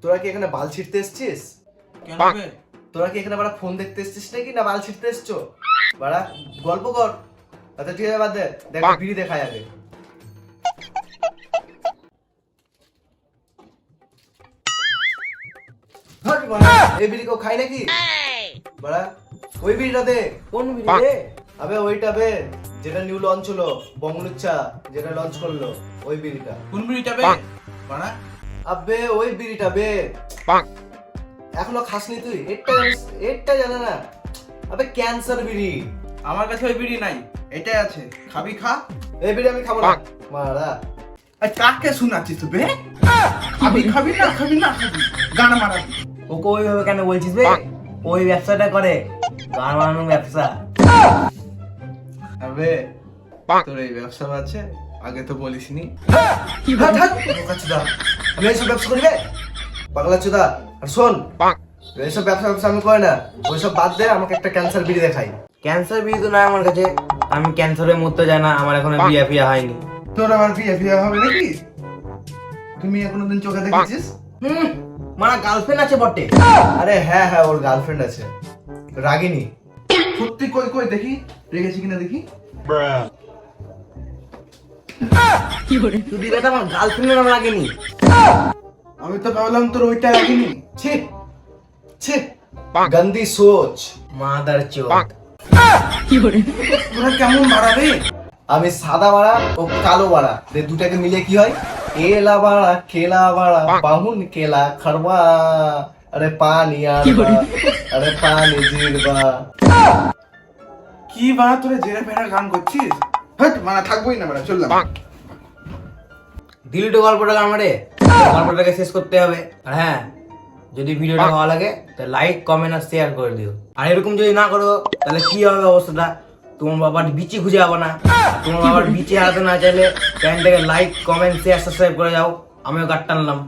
তোরা কি এখানে বাল ছিটতে এসছিস? কেন বে? তোরা কি এখানে বাড়া ফোন দেখতে এসছিস নাকি না বাল ছিটতে এসছো? বাড়া গল্প কর। আচ্ছা ঠিক আছে, বাদ দে, দেখ বিড়ি দেখায় আগে। হাট বাড়া, এই বিড়ি কেউ খায় নাকি? বাড়া ওই বিড়িটা দে। কোন বিড়ি রে? আবে ওইটা বে, যেটা নিউ লঞ্চ হলো, বঙ্গলুচ্চা যেটা লঞ্চ করলো, ওই বিড়িটা। কোন বিড়িটা বে? বাড়া আবে ওই বিড়িটা বে। এখনো খাসনি তুই? এটা জানে না? আবে ক্যান্সার বিড়ি। আমার কাছে ওই বিড়ি নাই, এটাই আছে, খাবি খা। এই বিড়ি আমি খাবো না মারা। আর কাকে শোনাচ্ছিস তুই বে? খাবি খাবি না খাবি না খাবি, গান মারাবি। ওকে ওইভাবে কেন বলছিস বে? ওই ব্যবসাটা করে, গান বানানোর ব্যবসা। আবে তোর এই ব্যবসা আছে, আগে তো বলিসনি। আমি এইসব ব্যবসা করি বে? পাগলা চোদা। আর শোন, এইসব ব্যবসা আমি করি না। ওইসব বাদ দে, আমাকে একটা ক্যান্সার বিড়ি দেখাই। ক্যান্সার বিড়ি তো নাই আমার কাছে, আমি ক্যান্সারে মরতে যাই না, আমার এখনো বিয়ে ফিয়া হয়নি। তোর আবার বিয়ে ফিয়ে হবে নাকি? তুমি কোনোদিন চোখে দেখেছিস? মারা গার্লফ্রেন্ড আছে বটে। আরে হ্যাঁ হ্যাঁ, ওর গার্লফ্রেন্ড আছে, রাগিনী। সত্যি কই কই দেখি, রেখেছি কিনা দেখি। তুই দিলে তো আমার গার্লফ্রেন্ডের নাম লাগেনি। আমি তো ভাবলাম তোর ওইটা রাখিনি। ছি ছি, গন্দি সোচ। মাদার চোদ। তোরা কেমন মারাবে? আমি সাদা বাড়া ও কালো বাড়া, দুটাকে মিলে কি হয়? এলা বাড়া কেলা বাড়া বাহুন কেলা খরবা। আরে পানি আরবা, আরে পানি জিরবা। কি বাড়া তোরা জেরা ফেরা গান করছিস? হট মানা থাকবোই না বাড়া, চললাম। দিলি তো গল্পটা আমারে, গল্পটাকে শেষ করতে হবে। আর হ্যাঁ, যদি ভিডিওটা ভালো লাগে তাহলে লাইক কমেন্ট আর শেয়ার করে দিও। আর এরকম যদি না করো তাহলে কি হবে অবস্থাটা? তোমার বাবার বিচি খুঁজে পাবো না। তোমার বাবার বিচি হারাতে না চাইলে চ্যানেলটাকে লাইক কমেন্ট শেয়ার সাবস্ক্রাইব করে যাও। আমিও গাট টানলাম।